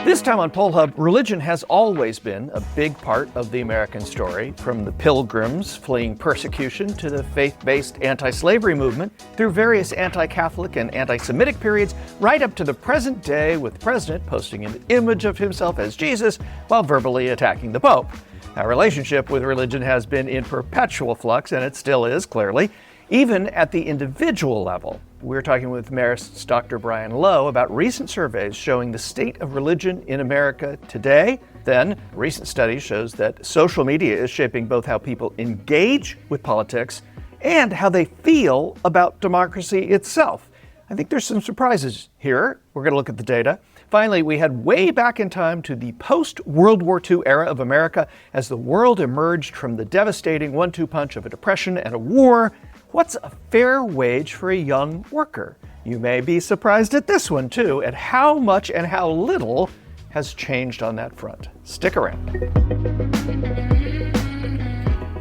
This time on Poll Hub, religion has always been a big part of the American story, from the Pilgrims fleeing persecution to the faith-based anti-slavery movement, through various anti-Catholic and anti-Semitic periods, right up to the present day with the president posting an image of himself as Jesus while verbally attacking the Pope. Our relationship with religion has been in perpetual flux, and it still is, clearly, even at the individual level. We're talking with Marist's Dr. Brian Lowe about recent surveys showing the state of religion in America today. Then, a recent study shows that social media is shaping both how people engage with politics and how they feel about democracy itself. I think there's some surprises here. We're going to look at the data. Finally, we head way back in time to the post-World War II era of America as the world emerged from the devastating one-two punch of a depression and a war. What's a fair wage for a young worker? You may be surprised at this one, too, at how much and how little has changed on that front. Stick around.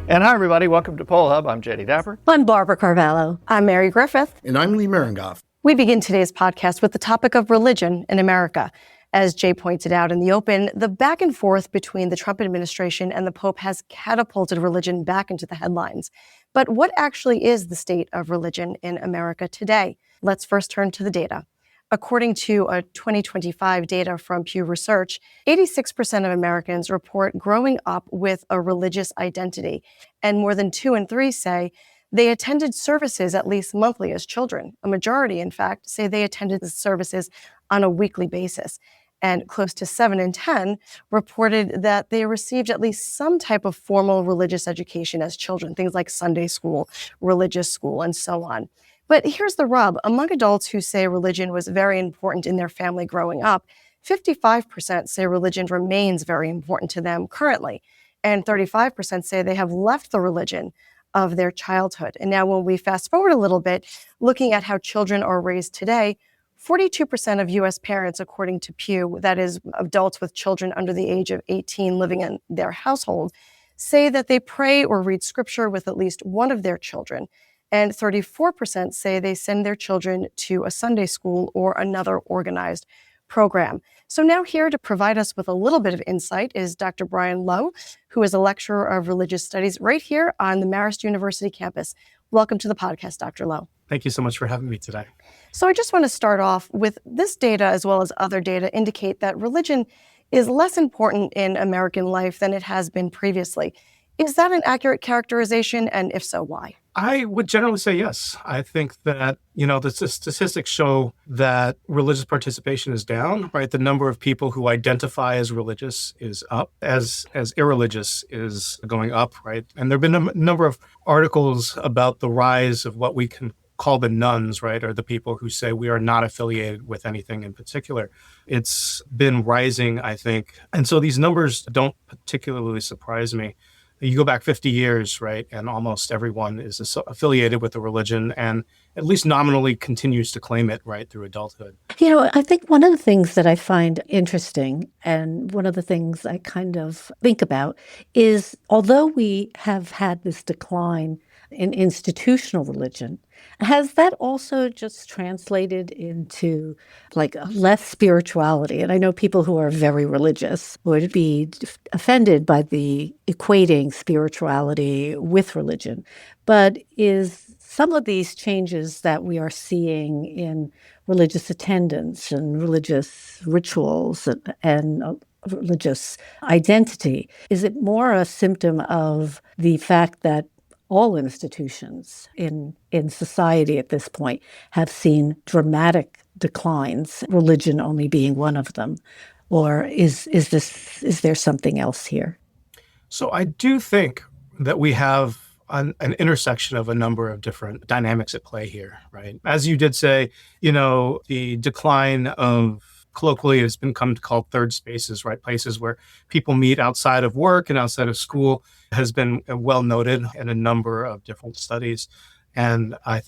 And hi, everybody. Welcome to Poll Hub. I'm JD Dapper. I'm Barbara Carvalho. I'm Mary Griffith. And I'm Lee Marengoff. We begin today's podcast with the topic of religion in America. As Jay pointed out in the open, the back and forth between the Trump administration and the Pope has catapulted religion back into the headlines. But what actually is the state of religion in America today? Let's first turn to the data. According to a 2025 data from Pew Research, 86% of Americans report growing up with a religious identity, and more than 2 in 3 say they attended services at least monthly as children. A majority, in fact, say they attended the services on a weekly basis. And close to 7 in 10 reported that they received at least some type of formal religious education as children, things like Sunday school, religious school, and so on. But here's the rub. Among adults who say religion was very important in their family growing up, 55% say religion remains very important to them currently, and 35% say they have left the religion of their childhood. And now when we fast forward a little bit, looking at how children are raised today, 42% of U.S. parents, according to Pew, that is adults with children under the age of 18 living in their household, say that they pray or read scripture with at least one of their children. And 34% say they send their children to a Sunday school or another organized program. So now here to provide us with a little bit of insight is Dr. Brian Lowe, who is a lecturer of religious studies right here on the Marist University campus. Welcome to the podcast, Dr. Lowe. Thank you so much for having me today. So I just want to start off with this data, as well as other data, indicate that religion is less important in American life than it has been previously. Is that an accurate characterization? And if so, why? I would generally say yes. I think that, the statistics show that religious participation is down, right? The number of people who identify as religious is up, as irreligious is going up, right? And there have been a number of articles about the rise of what we can call the nuns, right? Or the people who say we are not affiliated with anything in particular. It's been rising, I think. And so these numbers don't particularly surprise me. You go back 50 years, right, and almost everyone is affiliated with a religion and at least nominally continues to claim it, right, through adulthood. I think one of the things that I find interesting, and one of the things I kind of think about, is although we have had this decline in institutional religion, has that also just translated into less spirituality? And I know people who are very religious would be offended by the equating spirituality with religion. But is some of these changes that we are seeing in religious attendance and religious rituals and religious identity, is it more a symptom of the fact that all institutions in society at this point have seen dramatic declines, religion only being one of them? Or is there something else here? So I do think that we have an intersection of a number of different dynamics at play here, right? As you did say, the decline of, colloquially, it's been called third spaces, right? Places where people meet outside of work and outside of school has been well noted in a number of different studies. And I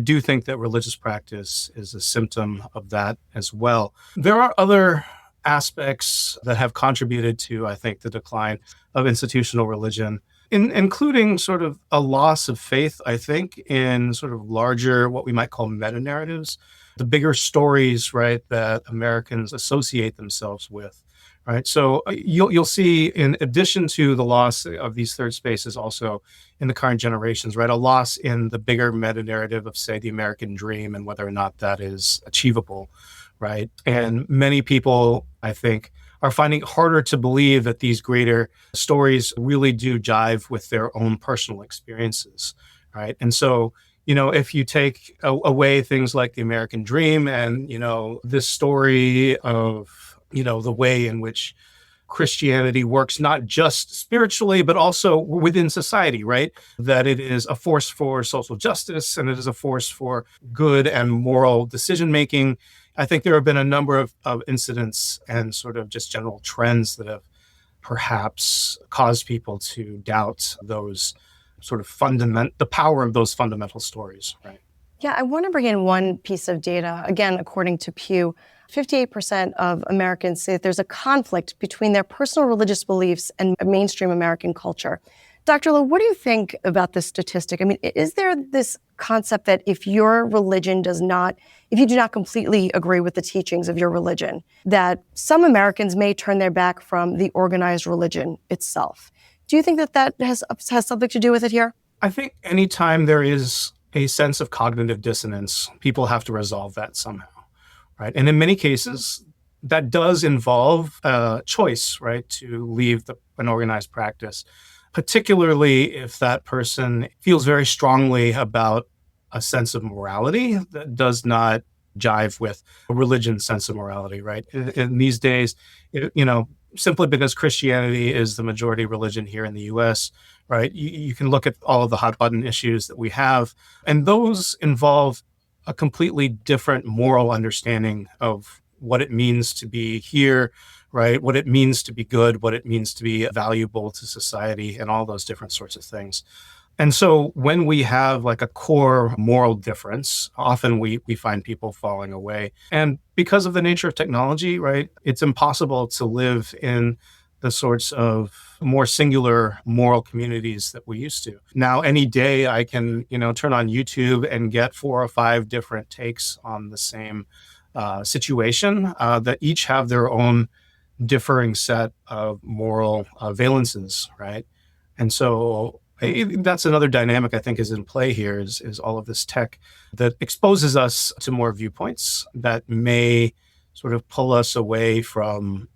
do think that religious practice is a symptom of that as well. There are other aspects that have contributed to, I think, the decline of institutional religion, including sort of a loss of faith, I think, in sort of larger, what we might call meta-narratives, the bigger stories, right, that Americans associate themselves with. Right. So you'll see, in addition to the loss of these third spaces, also in the current generations, right, a loss in the bigger meta narrative of, say, the American dream and whether or not that is achievable. Right. And many people, I think, are finding it harder to believe that these greater stories really do jive with their own personal experiences. Right. And so, if you take away things like the American dream and, this story of, the way in which Christianity works, not just spiritually, but also within society, right? That it is a force for social justice and it is a force for good and moral decision making. I think there have been a number of incidents and sort of just general trends that have perhaps caused people to doubt those sort of the power of those fundamental stories, right? Yeah, I want to bring in one piece of data. Again, according to Pew, 58% of Americans say that there's a conflict between their personal religious beliefs and mainstream American culture. Dr. Lowe, what do you think about this statistic? I mean, is there this concept that if you do not completely agree with the teachings of your religion, that some Americans may turn their back from the organized religion itself? Do you think that has something to do with it here? I think anytime there is a sense of cognitive dissonance, people have to resolve that somehow. Right. And in many cases, that does involve a choice, right, to leave an organized practice, particularly if that person feels very strongly about a sense of morality that does not jive with a religion's sense of morality, right? In these days, simply because Christianity is the majority religion here in the U.S., right, you can look at all of the hot button issues that we have, and those involve a completely different moral understanding of what it means to be here, right? What it means to be good, what it means to be valuable to society, and all those different sorts of things. And so when we have like a core moral difference, often we find people falling away. And because of the nature of technology, right, it's impossible to live in the sorts of more singular moral communities that we used to. Now, any day I can, turn on YouTube and get 4 or 5 different takes on the same situation that each have their own differing set of moral valences, right? And so that's another dynamic I think is in play here is all of this tech that exposes us to more viewpoints that may sort of pull us away from,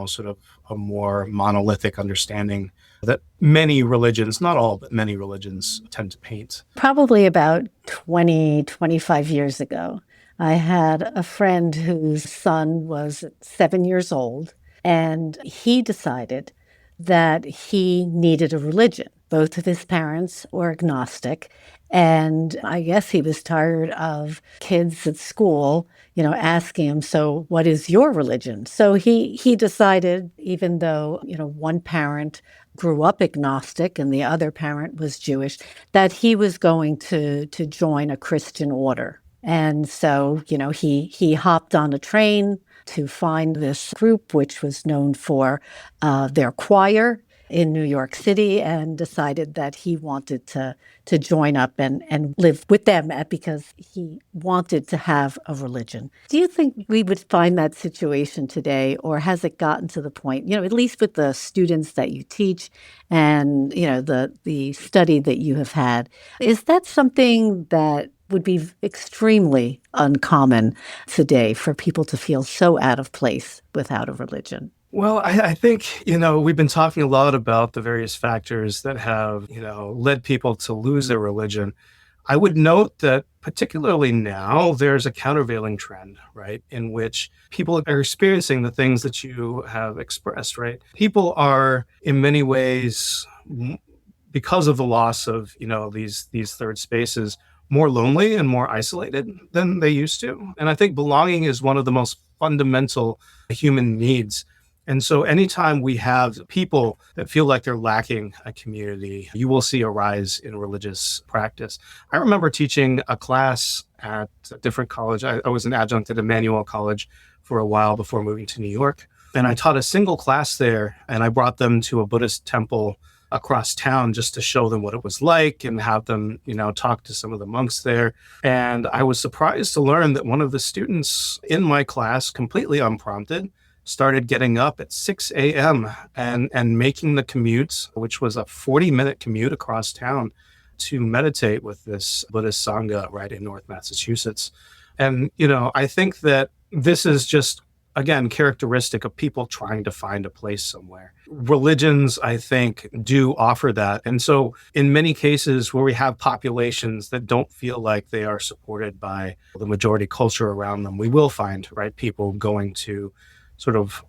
sort of a more monolithic understanding that many religions, not all, but many religions tend to paint. Probably about 20, 25 years ago, I had a friend whose son was 7 years old, and he decided that he needed a religion. Both of his parents were agnostic, and I guess he was tired of kids at school, asking him, so what is your religion? So he decided, even though, one parent grew up agnostic and the other parent was Jewish, that he was going to join a Christian order. And so, he hopped on a train to find this group, which was known for their choir in New York City, and decided that he wanted to join up and live with them because he wanted to have a religion. Do you think we would find that situation today, or has it gotten to the point, at least with the students that you teach and, the study that you have had, is that something that would be extremely uncommon today for people to feel so out of place without a religion? Well, I think, we've been talking a lot about the various factors that have, led people to lose their religion. I would note that particularly now, there's a countervailing trend, right, in which people are experiencing the things that you have expressed, right? People are, in many ways, because of the loss of, these third spaces, more lonely and more isolated than they used to. And I think belonging is one of the most fundamental human needs. And so anytime we have people that feel like they're lacking a community, you will see a rise in religious practice. I remember teaching a class at a different college. I was an adjunct at Emmanuel College for a while before moving to New York. And I taught a single class there, and I brought them to a Buddhist temple across town just to show them what it was like and have them, talk to some of the monks there. And I was surprised to learn that one of the students in my class, completely unprompted, started getting up at 6 a.m. and making the commute, which was a 40-minute commute across town, to meditate with this Buddhist Sangha right in North Massachusetts. And, I think that this is just, again, characteristic of people trying to find a place somewhere. Religions, I think, do offer that. And so in many cases where we have populations that don't feel like they are supported by the majority culture around them, we will find, right, people going to sort of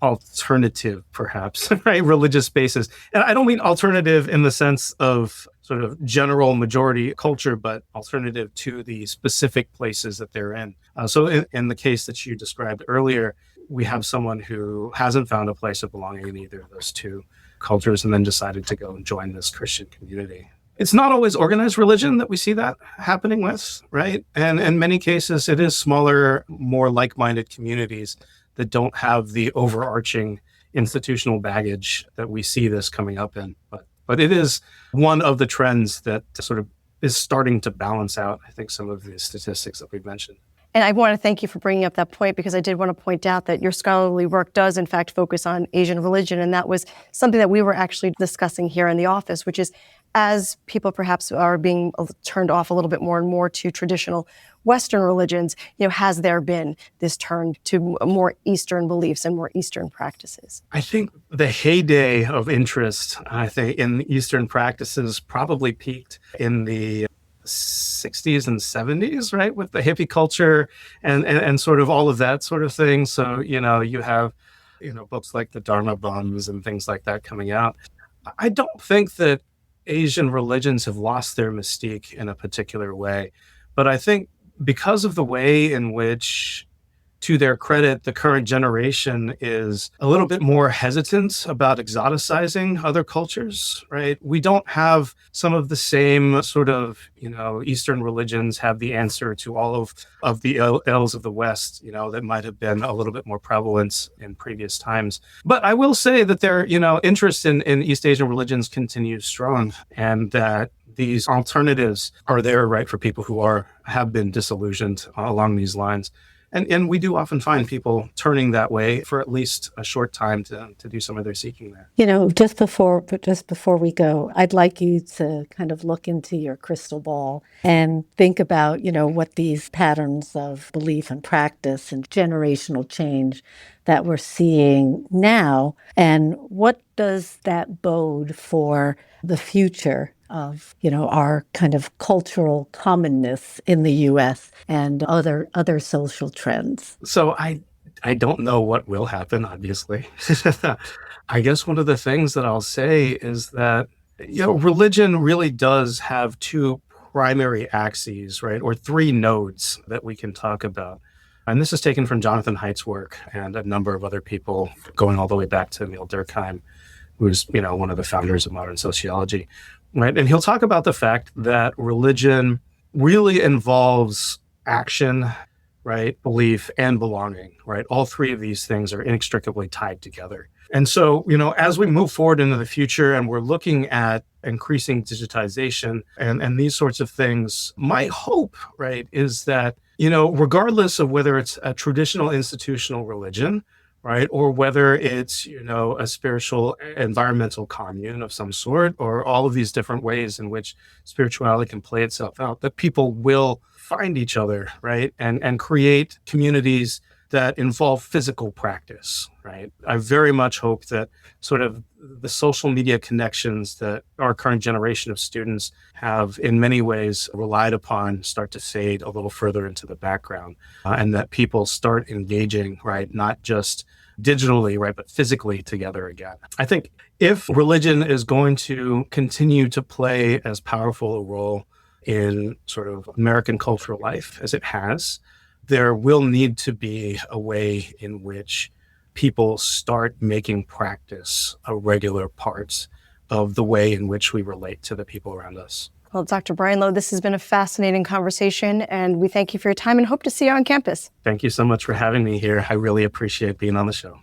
alternative, perhaps, right, religious spaces. And I don't mean alternative in the sense of sort of general majority culture, but alternative to the specific places that they're in. So in the case that you described earlier, we have someone who hasn't found a place of belonging in either of those two cultures and then decided to go and join this Christian community. It's not always organized religion that we see that happening with, right? And in many cases, it is smaller, more like-minded communities that don't have the overarching institutional baggage that we see this coming up in. But it is one of the trends that sort of is starting to balance out, I think, some of the statistics that we've mentioned. And I want to thank you for bringing up that point, because I did want to point out that your scholarly work does, in fact, focus on Asian religion. And that was something that we were actually discussing here in the office, which is as people perhaps are being turned off a little bit more and more to traditional Western religions, has there been this turn to more Eastern beliefs and more Eastern practices? I think the heyday of interest, in Eastern practices probably peaked in the 60s and 70s, right, with the hippie culture and sort of all of that sort of thing. So, you have, books like the Dharma Bums and things like that coming out. I don't think that Asian religions have lost their mystique in a particular way, but I think because of the way in which, to their credit, the current generation is a little bit more hesitant about exoticizing other cultures, right? We don't have some of the same sort of, Eastern religions have the answer to all of the ills of the West, that might have been a little bit more prevalent in previous times. But I will say that their, interest in East Asian religions continues strong, and that these alternatives are there, right, for people who have been disillusioned along these lines. And we do often find people turning that way for at least a short time to do some of their seeking there. Just before we go, I'd like you to kind of look into your crystal ball and think about, what these patterns of belief and practice and generational change that we're seeing now, and what does that bode for the future of, our kind of cultural commonness in the U.S. and other social trends. So I don't know what will happen, obviously. I guess one of the things that I'll say is that, religion really does have two primary axes, right, or three nodes that we can talk about. And this is taken from Jonathan Haidt's work and a number of other people, going all the way back to Emil Durkheim, who's, one of the founders of modern sociology. Right. And he'll talk about the fact that religion really involves action, right, belief, and belonging, right? All three of these things are inextricably tied together. And so, as we move forward into the future and we're looking at increasing digitization and these sorts of things, my hope, right, is that, regardless of whether it's a traditional institutional religion, right, or whether it's, a spiritual environmental commune of some sort, or all of these different ways in which spirituality can play itself out, that people will find each other, right, and create communities that involve physical practice, right? I very much hope that sort of the social media connections that our current generation of students have in many ways relied upon start to fade a little further into the background, and that people start engaging, right, not just digitally, right, but physically together again. I think if religion is going to continue to play as powerful a role in sort of American cultural life as it has, there will need to be a way in which people start making practice a regular part of the way in which we relate to the people around us. Well, Dr. Brian Lowe, this has been a fascinating conversation, and we thank you for your time and hope to see you on campus. Thank you so much for having me here. I really appreciate being on the show.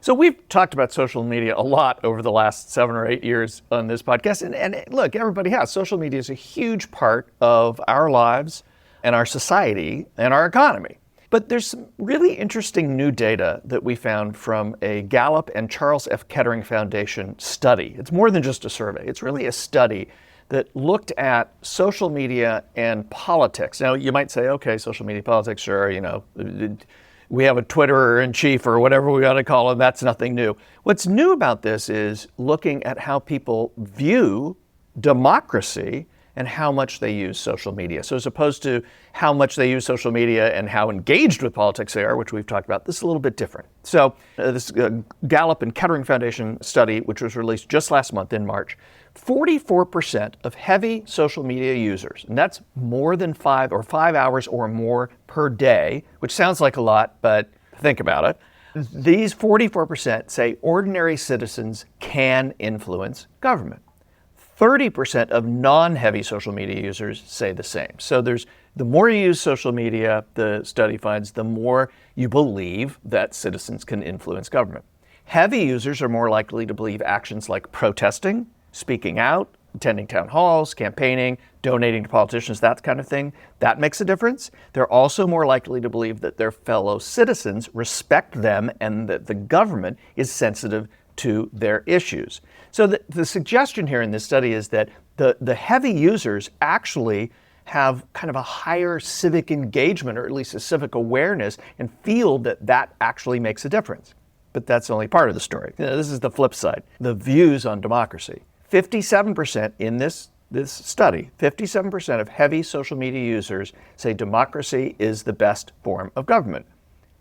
So we've talked about social media a lot over the last 7 or 8 years on this podcast. And look, everybody has. Social media is a huge part of our lives and our society and our economy. But there's some really interesting new data that we found from a Gallup and Charles F. Kettering Foundation study. It's more than just a survey. It's really a study that looked at social media and politics. Now, you might say, okay, social media politics, sure, we have a Twitter-in-chief or whatever we ought to call him. That's nothing new. What's new about this is looking at how people view democracy and how much they use social media. So as opposed to how much they use social media and how engaged with politics they are, which we've talked about, this is a little bit different. So this Gallup and Kettering Foundation study, which was released just last month in March, 44% of heavy social media users, and that's more than 5 hours or more per day, which sounds like a lot, but think about it. These 44% say ordinary citizens can influence government. 30% of non-heavy social media users say the same. So the more you use social media, the study finds, the more you believe that citizens can influence government. Heavy users are more likely to believe actions like protesting, speaking out, attending town halls, campaigning, donating to politicians, that kind of thing, that makes a difference. They're also more likely to believe that their fellow citizens respect them and that the government is sensitive to their issues. So the suggestion here in this study is that the heavy users actually have kind of a higher civic engagement, or at least a civic awareness, and feel that that actually makes a difference. But that's only part of the story. This is the flip side, the views on democracy. 57% in this study, 57% of heavy social media users say democracy is the best form of government.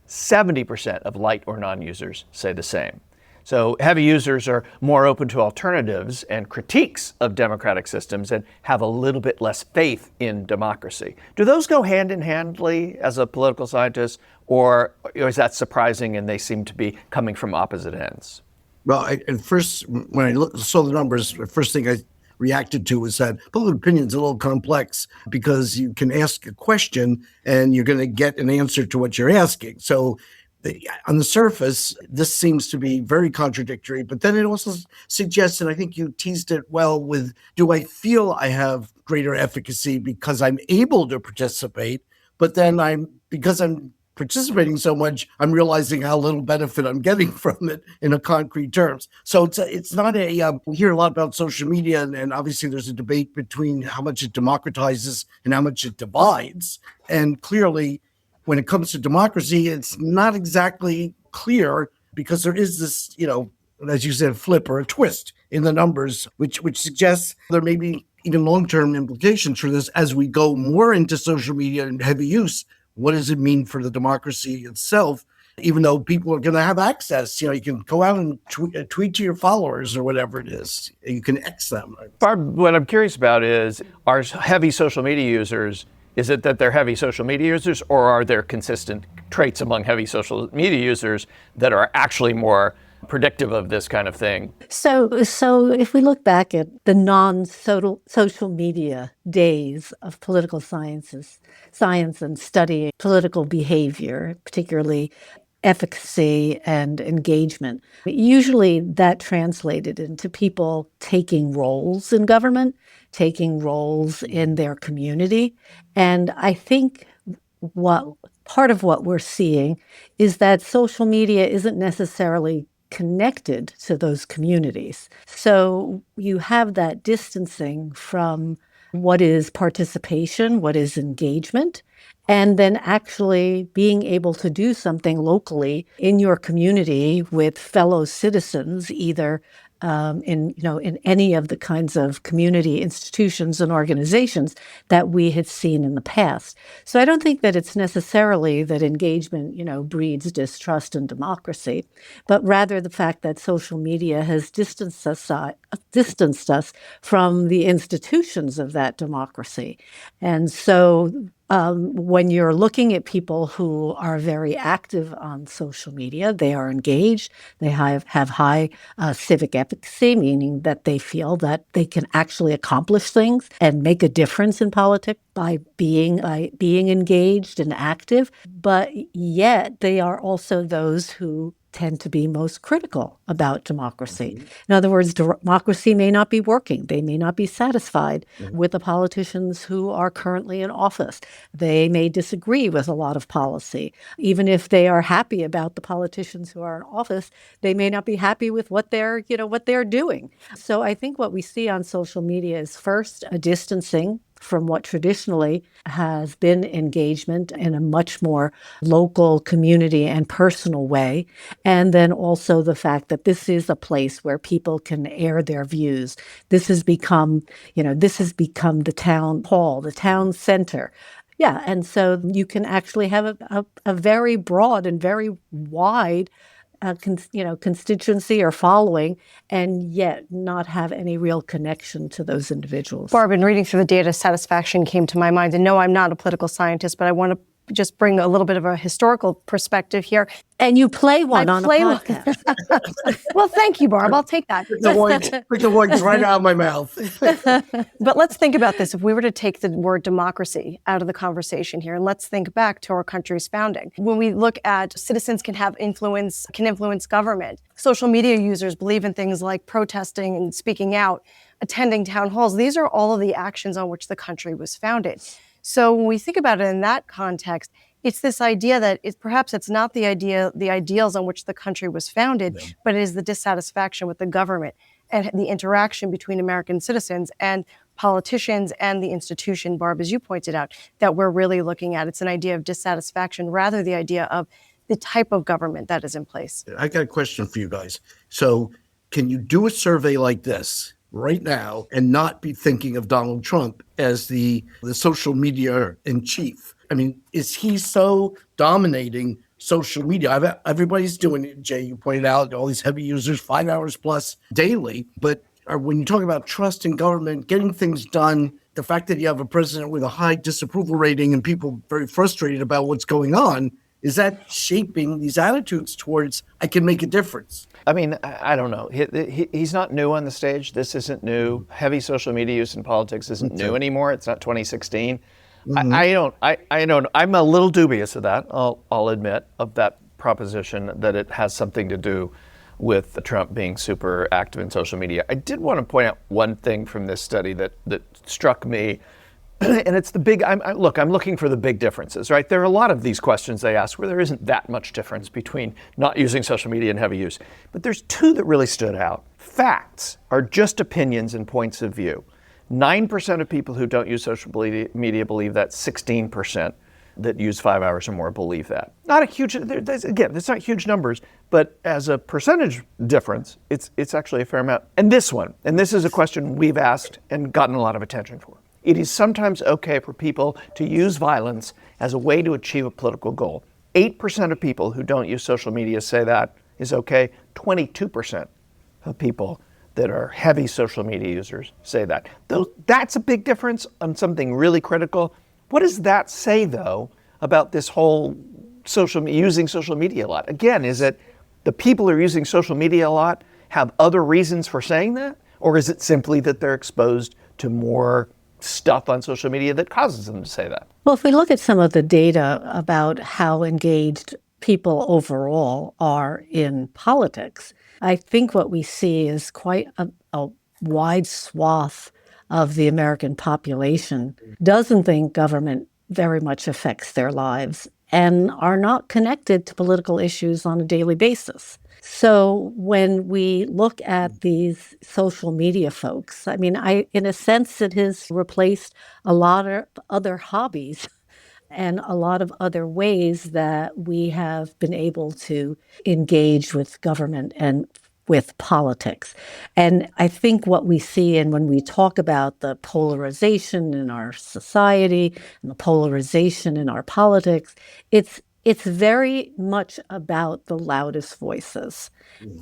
70% of light or non-users say the same. So heavy users are more open to alternatives and critiques of democratic systems and have a little bit less faith in democracy. Do those go hand in handly as a political scientist, or is that surprising and they seem to be coming from opposite ends? Well, at first, when I saw the numbers, the first thing I reacted to was that public opinion is a little complex because you can ask a question and you're going to get an answer to what you're asking. So on the surface, this seems to be very contradictory, but then it also suggests, and I think you teased it well with, do I feel I have greater efficacy because I'm able to participate, but then because I'm participating so much, I'm realizing how little benefit I'm getting from it in a concrete terms. So it's not we hear a lot about social media, and obviously there's a debate between how much it democratizes and how much it divides. And clearly, when it comes to democracy, it's not exactly clear because there is this, as you said, flip or a twist in the numbers, which suggests there may be even long-term implications for this as we go more into social media and heavy use. What does it mean for the democracy itself? Even though people are going to have access, you can go out and tweet to your followers or whatever it is. You can X them. Barb, what I'm curious about is, are heavy social media users, is it that they're heavy social media users, or are there consistent traits among heavy social media users that are actually more predictive of this kind of thing? So if we look back at the non-social media days of political science and studying political behavior, particularly efficacy and engagement, usually that translated into people taking roles in government, taking roles in their community. And I think part of what we're seeing is that social media isn't necessarily connected to those communities. So you have that distancing from what is participation, what is engagement, and then actually being able to do something locally in your community with fellow citizens, either in any of the kinds of community institutions and organizations that we had seen in the past. So I don't think that it's necessarily that engagement, breeds distrust in democracy, but rather the fact that social media has distanced us from the institutions of that democracy. And so when you're looking at people who are very active on social media, they are engaged, they have high civic efficacy, meaning that they feel that they can actually accomplish things and make a difference in politics by being engaged and active. But yet they are also those who tend to be most critical about democracy. In other words, democracy may not be working. They may not be satisfied with the politicians who are currently in office. They may disagree with a lot of policy. Even if they are happy about the politicians who are in office, they may not be happy with what they're doing. So I think what we see on social media is first a distancing from what traditionally has been engagement in a much more local, community, and personal way. And then also the fact that this is a place where people can air their views. This has become the town hall, the town center. Yeah, and so you can actually have a very broad and very wide constituency or following, and yet not have any real connection to those individuals. Barb, in reading through the data, satisfaction came to my mind. And no, I'm not a political scientist, but I want to just bring a little bit of a historical perspective here. And you play one on a podcast. Well, thank you, Barb. I'll take that. Took the words right out of my mouth. But let's think about this. If we were to take the word democracy out of the conversation here, and let's think back to our country's founding. When we look at citizens can influence government. Social media users believe in things like protesting and speaking out, attending town halls. These are all of the actions on which the country was founded. So when we think about it in that context, it's this idea that perhaps it's not the ideals on which the country was founded, but it is the dissatisfaction with the government and the interaction between American citizens and politicians and the institution, Barb, as you pointed out, that we're really looking at. It's an idea of dissatisfaction, rather the idea of the type of government that is in place. I got a question for you guys. So can you do a survey like this right now and not be thinking of Donald Trump as the social media in chief? I mean, is he so dominating social media? Everybody's doing it, Jay. You pointed out all these heavy users, 5 hours plus daily. But when you talk about trust in government, getting things done, the fact that you have a president with a high disapproval rating and people very frustrated about what's going on, is that shaping these attitudes towards, I can make a difference? I mean, I don't know. He's not new on the stage. This isn't new. Heavy social media use in politics isn't new anymore. It's not 2016. Mm-hmm. I'm a little dubious of that. I'll admit, of that proposition that it has something to do with Trump being super active in social media. I did want to point out one thing from this study that struck me. And it's the big, I'm looking for the big differences, right? There are a lot of these questions they ask where there isn't that much difference between not using social media and heavy use. But there's two that really stood out. Facts are just opinions and points of view. 9% of people who don't use social media believe that. 16% that use 5 hours or more believe that. Not a huge, again, it's not huge numbers, but as a percentage difference, it's actually a fair amount. And this is a question we've asked and gotten a lot of attention for. It is sometimes okay for people to use violence as a way to achieve a political goal. 8% of people who don't use social media say that is okay. 22% of people that are heavy social media users say that. That's a big difference on something really critical. What does that say, though, about this whole using social media a lot? Again, is it the people who are using social media a lot have other reasons for saying that? Or is it simply that they're exposed to more stuff on social media that causes them to say that? Well, if we look at some of the data about how engaged people overall are in politics, I think what we see is quite a wide swath of the American population doesn't think government very much affects their lives and are not connected to political issues on a daily basis. So when we look at these social media folks, I mean, in a sense, it has replaced a lot of other hobbies and a lot of other ways that we have been able to engage with government and with politics. And I think what we see, and when we talk about the polarization in our society and the polarization in our politics, it's very much about the loudest voices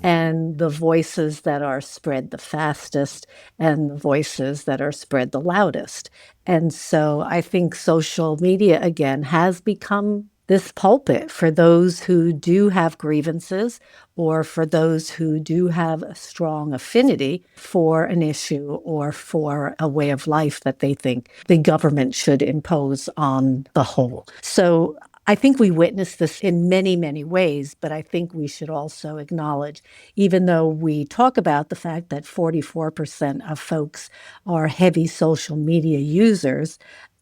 and the voices that are spread the fastest and the voices that are spread the loudest. And so I think social media, again, has become this pulpit for those who do have grievances or for those who do have a strong affinity for an issue or for a way of life that they think the government should impose on the whole. So I think we witness this in many, many ways, but I think we should also acknowledge, even though we talk about the fact that 44% of folks are heavy social media users,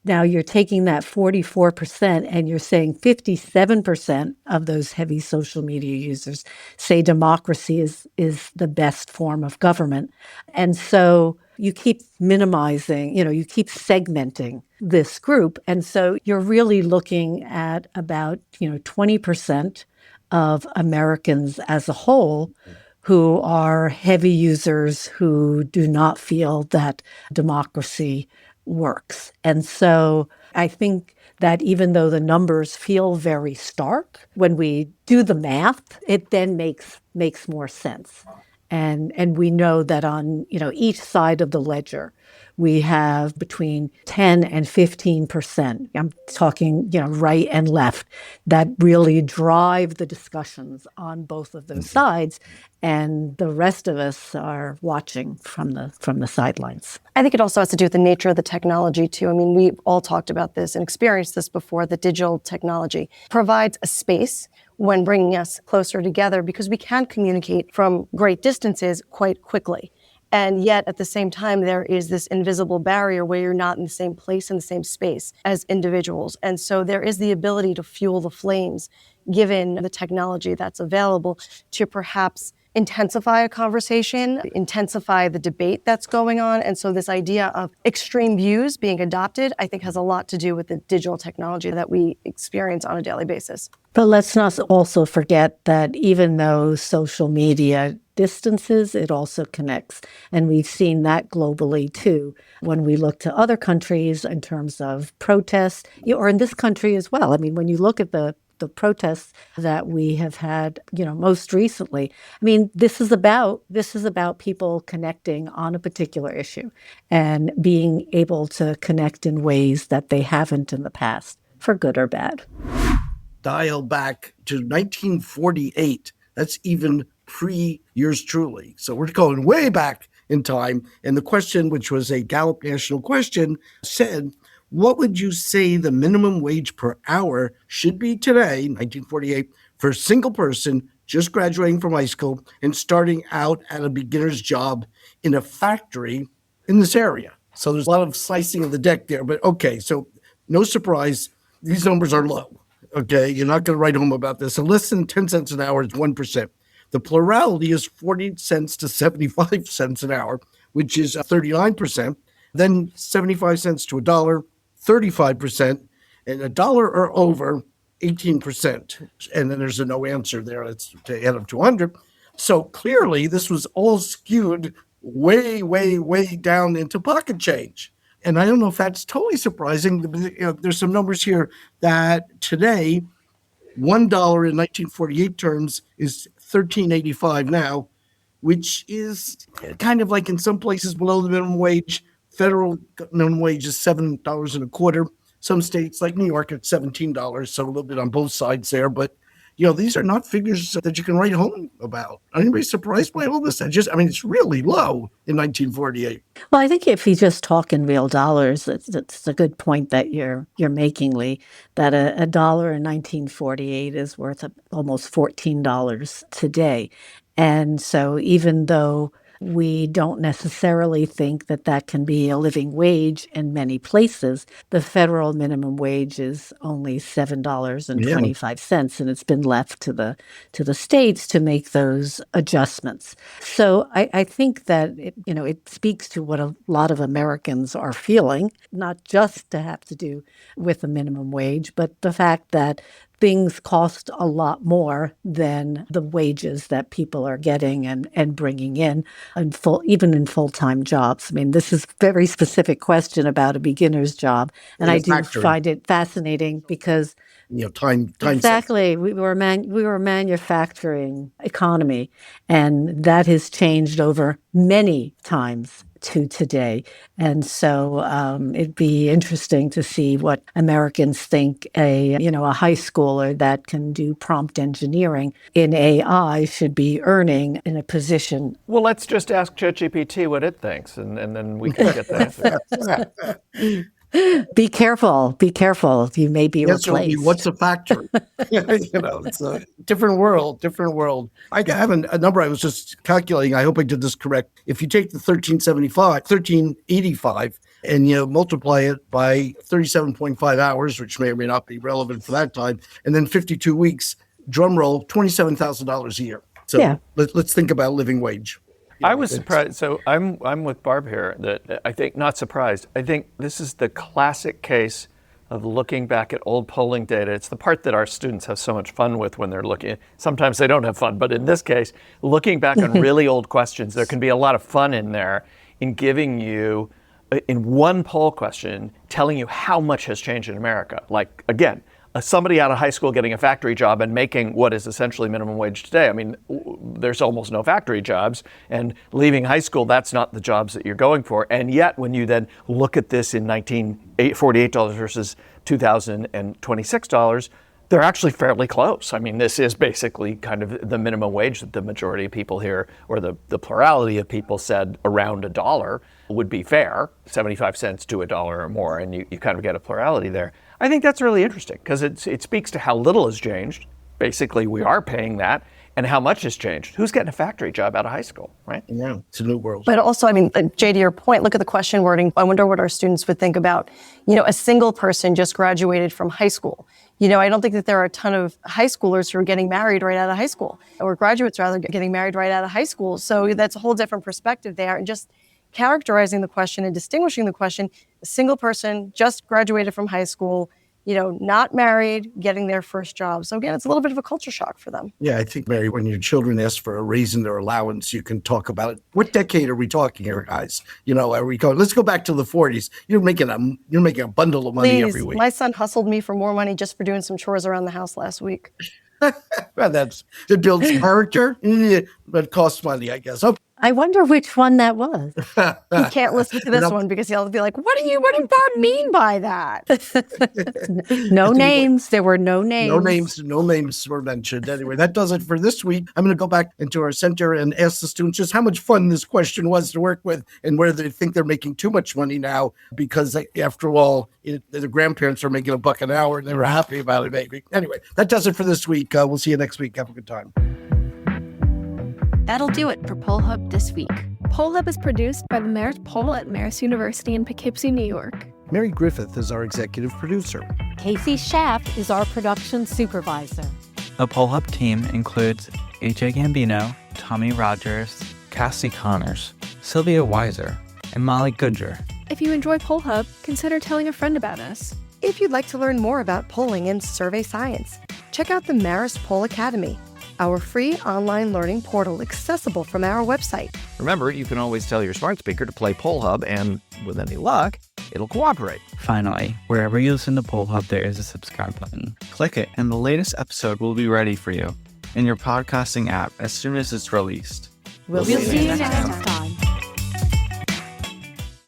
now you're taking that 44% and you're saying 57% of those heavy social media users say democracy is the best form of government. And so you keep minimizing, you keep segmenting this group. And so you're really looking at about, 20% of Americans as a whole who are heavy users who do not feel that democracy works. And so I think that even though the numbers feel very stark, when we do the math, it then makes more sense. And we know that on each side of the ledger, we have between 10 and 15%. I'm talking right and left, that really drive the discussions on both of those sides, and the rest of us are watching from the sidelines. I think it also has to do with the nature of the technology too. I mean, we've all talked about this and experienced this before, that digital technology provides a space when bringing us closer together because we can communicate from great distances quite quickly. And yet at the same time, there is this invisible barrier where you're not in the same place, in the same space as individuals. And so there is the ability to fuel the flames, given the technology that's available, to perhaps intensify a conversation, intensify the debate that's going on. And so this idea of extreme views being adopted, I think has a lot to do with the digital technology that we experience on a daily basis. But let's not also forget that even though social media distances, it also connects. And we've seen that globally too, when we look to other countries in terms of protests, or in this country as well. I mean, when you look at the protests that we have had, most recently. I mean, this is about people connecting on a particular issue and being able to connect in ways that they haven't in the past, for good or bad. Dial back to 1948. That's even pre-yours truly. So we're going way back in time. And the question, which was a Gallup national question, said, what would you say the minimum wage per hour should be today, 1948, for a single person just graduating from high school and starting out at a beginner's job in a factory in this area? So there's a lot of slicing of the deck there. But okay, so no surprise, these numbers are low. Okay, you're not going to write home about this. So less than 10 cents an hour is 1%. The plurality is 40 cents to 75 cents an hour, which is 39%. Then 75 cents to $1, 35%, and $1 or over, 18%. And then there's a no answer there. It's to add up to 100. So clearly this was all skewed way, way, way down into pocket change. And I don't know if that's totally surprising. There's some numbers here that today, $1 in 1948 terms is $13.85 now, which is kind of like in some places below the minimum wage. Federal minimum wage is $7.25. Some states like New York at $17, so a little bit on both sides there. But these are not figures that you can write home about. Anybody surprised by all this? It's really low in 1948. Well, I think if you just talk in real dollars, it's a good point that you're making, Lee, that a dollar in 1948 is worth almost $14 today. And so even though we don't necessarily think that can be a living wage in many places, the federal minimum wage is only $7.25, and it's been left to the states to make those adjustments. So I think that it speaks to what a lot of Americans are feeling, not just to have to do with the minimum wage, but the fact that things cost a lot more than the wages that people are getting and bringing in, even in full-time jobs. I mean, this is a very specific question about a beginner's job, and I do find it fascinating because time exactly we were a manufacturing economy, and that has changed over many times to today. And so it'd be interesting to see what Americans think a high schooler that can do prompt engineering in AI should be earning in a position. Well, let's just ask ChatGPT what it thinks, and then we can get the answer. Be careful. Be careful. You may be Yes, replaced. what's a factory? It's a different world, I have a number I was just calculating. I hope I did this correct. If you take the 1385, and multiply it by 37.5 hours, which may or may not be relevant for that time, and then 52 weeks, drum roll, $27,000 a year. So Yeah. let's think about living wage. I was surprised. So I'm with Barb here. That I think not surprised. I think this is the classic case of looking back at old polling data. It's the part that our students have so much fun with when they're looking. Sometimes they don't have fun, but in this case, looking back on really old questions, there can be a lot of fun in there in giving you, in one poll question, telling you how much has changed in America. Like, again, somebody out of high school getting a factory job and making what is essentially minimum wage today. I mean, there's almost no factory jobs, and leaving high school, that's not the jobs that you're going for. And yet, when you then look at this in $48 versus $2,026, they're actually fairly close. I mean, this is basically kind of the minimum wage that the majority of people here, or the plurality of people, said around $1 would be fair, 75 cents to $1 or more, and you kind of get a plurality there. I think that's really interesting because it speaks to how little has changed. Basically, we are paying that, and how much has changed. Who's getting a factory job out of high school, right? Yeah, it's a new world. But also, I mean, Jay, to your point, look at the question wording. I wonder what our students would think about, a single person just graduated from high school. I don't think that there are a ton of high schoolers who are getting married right out of high school, or graduates rather, getting married right out of high school. So that's a whole different perspective there. And just characterizing the question and distinguishing the question, a single person just graduated from high school, not married, getting their first job. So again, it's a little bit of a culture shock for them. Yeah, I think, Mary, when your children ask for a raise in their allowance, you can talk about it. What decade are we talking here, guys? Are we going, let's go back to the 40s. You're making a bundle of money every week. My son hustled me for more money just for doing some chores around the house last week. Well, it builds character, but costs money, I guess. Oh. I wonder which one that was. He can't listen to this one because he'll be like, what do Bob mean by that? No names. There were no names. No names were mentioned. Anyway, that does it for this week. I'm going to go back into our center and ask the students just how much fun this question was to work with and whether they think they're making too much money now because, after all, the grandparents are making $1 an hour and they were happy about it, maybe. Anyway, that does it for this week. We'll see you next week. Have a good time. That'll do it for Poll Hub this week. Poll Hub is produced by the Marist Poll at Marist University in Poughkeepsie, New York. Mary Griffith is our executive producer. Casey Schaff is our production supervisor. The Poll Hub team includes AJ Gambino, Tommy Rogers, Cassie Connors, Sylvia Weiser, and Molly Goodger. If you enjoy Poll Hub, consider telling a friend about us. If you'd like to learn more about polling and survey science, check out the Marist Poll Academy, our free online learning portal accessible from our website. Remember, you can always tell your smart speaker to play Poll Hub, and with any luck, it'll cooperate. Finally, wherever you listen to Poll Hub, there is a subscribe button. Click it, and the latest episode will be ready for you in your podcasting app as soon as it's released. We'll see you next time.